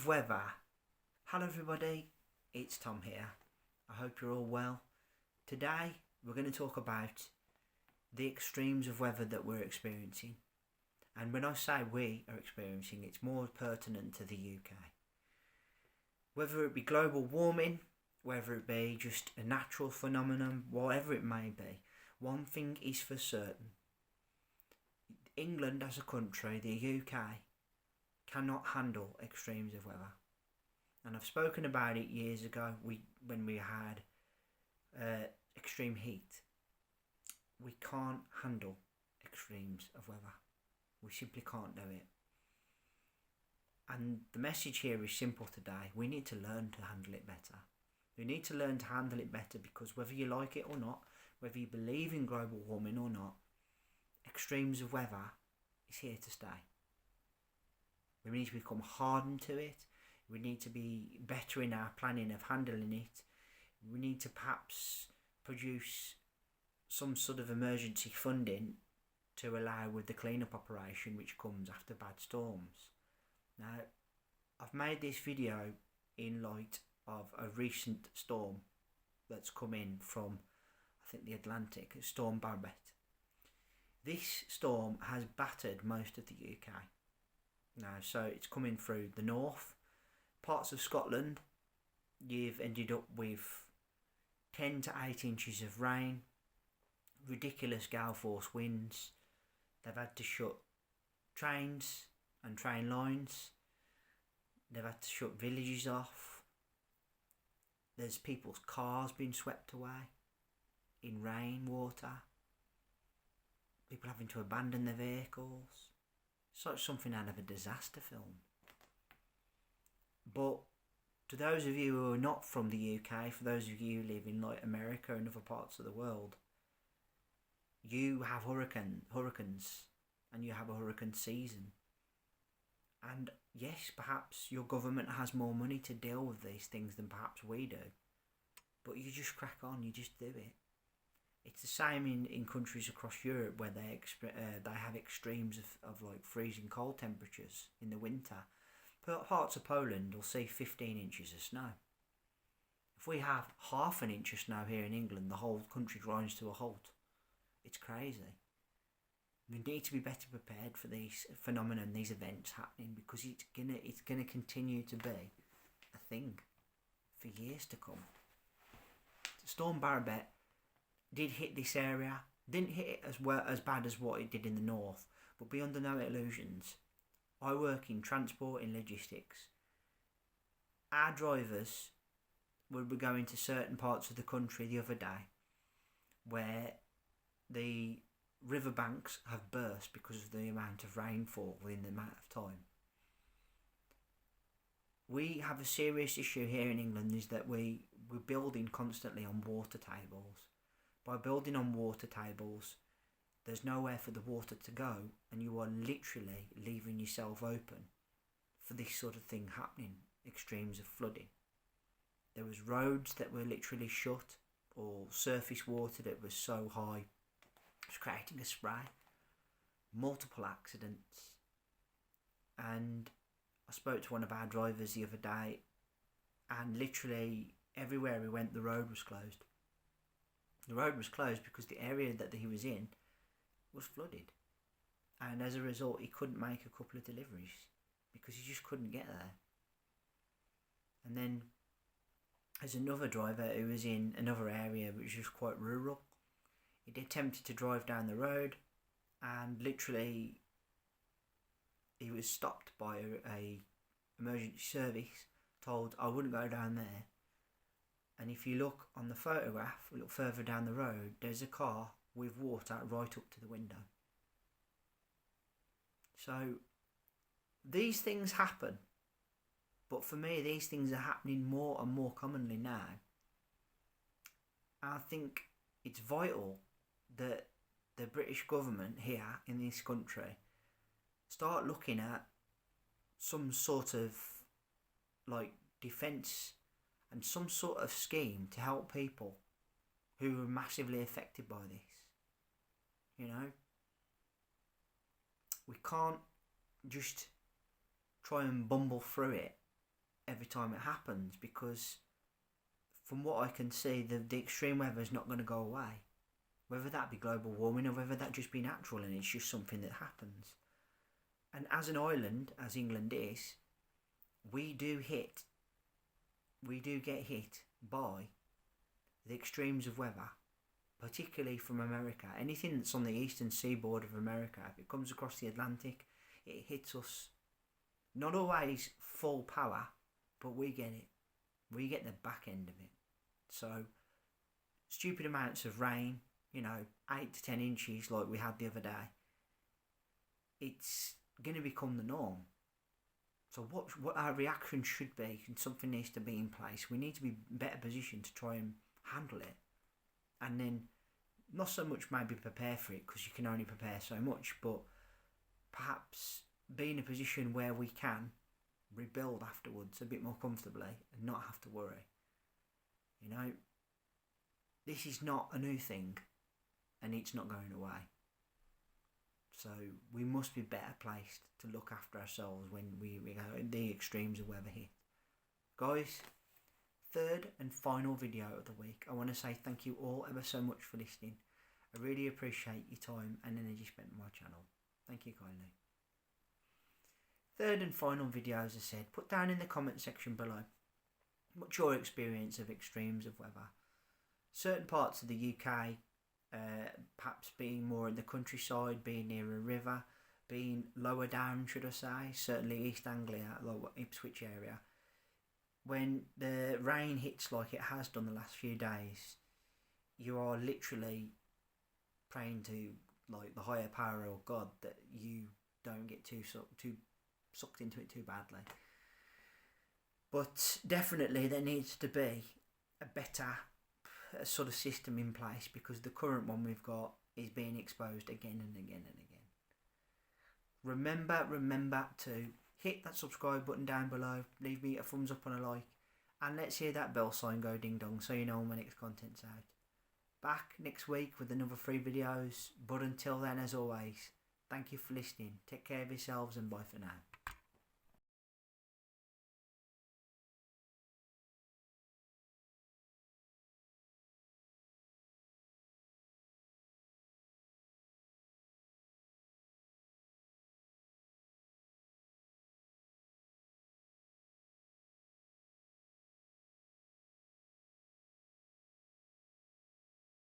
of weather. Hello everybody, it's Tom here. I hope you're all well. Today we're going to talk about the extremes of weather that we're experiencing. And when I say we are experiencing, it's more pertinent to the UK. Whether it be global warming, whether it be just a natural phenomenon, whatever it may be, one thing is for certain. England as a country, the UK, cannot handle extremes of weather. And I've spoken about it years ago when we had extreme heat. We can't handle extremes of weather. We simply can't do it. And the message here is simple today. We need to learn to handle it better. We need to learn to handle it better because whether you like it or not, whether you believe in global warming or not, extremes of weather is here to stay. We need to become hardened to it. We need to be better in our planning of handling it. We need to perhaps produce some sort of emergency funding to allow with the clean-up operation which comes after bad storms. Now, I've made this video in light of a recent storm that's come in from, I think, the Atlantic, Storm Barbet. This storm has battered most of the UK. Now, so it's coming through the north, parts of Scotland. You've ended up with 10 to 8 inches of rain, ridiculous gale force winds. They've had to shut trains and train lines. They've had to shut villages off. There's people's cars being swept away in rain water. People having to abandon their vehicles. It's like something out of a disaster film. But to those of you who are not from the UK, for those of you who live in like America and other parts of the world, you have hurricanes and you have a hurricane season. And yes, perhaps your government has more money to deal with these things than perhaps we do. But you just crack on, you just do it. It's the same in countries across Europe where they have extremes of like freezing cold temperatures in the winter. Parts of Poland will see 15 inches of snow. If we have half an inch of snow here in England, the whole country grinds to a halt. It's crazy. We need to be better prepared for these phenomena and these events happening because it's gonna continue to be a thing for years to come. Storm Barbet did hit this area, didn't hit it as bad as what it did in the north, but be under no illusions. I work in transport, in logistics. Our drivers were going to certain parts of the country the other day where the riverbanks have burst because of the amount of rainfall within the amount of time. We have a serious issue here in England is that we're building constantly on water tables. By building on water tables, there's nowhere for the water to go and you are literally leaving yourself open for this sort of thing happening, extremes of flooding. There was roads that were literally shut or surface water that was so high it was creating a spray. Multiple accidents. And I spoke to one of our drivers the other day and literally everywhere we went the road was closed. The road was closed because the area that he was in was flooded. And as a result, he couldn't make a couple of deliveries because he just couldn't get there. And then there's another driver who was in another area which was quite rural. He attempted to drive down the road and literally he was stopped by a emergency service, told I wouldn't go down there. And if you look on the photograph, a little further down the road, there's a car with water right up to the window. So these things happen. But for me, these things are happening more and more commonly now. I think it's vital that the British government here in this country start looking at some sort of like defence and some sort of scheme to help people who are massively affected by this. You know, we can't just try and bumble through it every time it happens, because from what I can see, the extreme weather is not going to go away. Whether that be global warming or whether that just be natural and it's just something that happens. And as an island, as England is, we do get hit by the extremes of weather, particularly from America. Anything that's on the eastern seaboard of America, if it comes across the Atlantic, it hits us. Not always full power, but we get it. We get the back end of it. So, stupid amounts of rain, 8 to 10 inches like we had the other day, it's going to become the norm. So what our reaction should be, and something needs to be in place. We need to be better positioned to try and handle it. And then, not so much maybe prepare for it, because you can only prepare so much, but perhaps be in a position where we can rebuild afterwards a bit more comfortably and not have to worry. This is not a new thing, and it's not going away. So we must be better placed to look after ourselves when we go the extremes of weather hit. Guys, third and final video of the week. I want to say thank you all ever so much for listening. I really appreciate your time and energy spent on my channel. Thank you kindly. Third and final video, as I said, put down in the comment section below what's your experience of extremes of weather. Certain parts of the UK, perhaps being more in the countryside, being near a river, being lower down, should I say, certainly East Anglia, lower Ipswich area. When the rain hits like it has done the last few days, you are literally praying to the higher power or God that you don't get too sucked into it too badly. But definitely there needs to be a better sort of system in place, because the current one we've got is being exposed again and again and again. Remember to hit that subscribe button down below, leave me a thumbs up and a like, and let's hear that bell sign go ding dong so you know when my next content's out. Back next week with another 3 videos, but until then, as always, thank you for listening, take care of yourselves, and bye for now.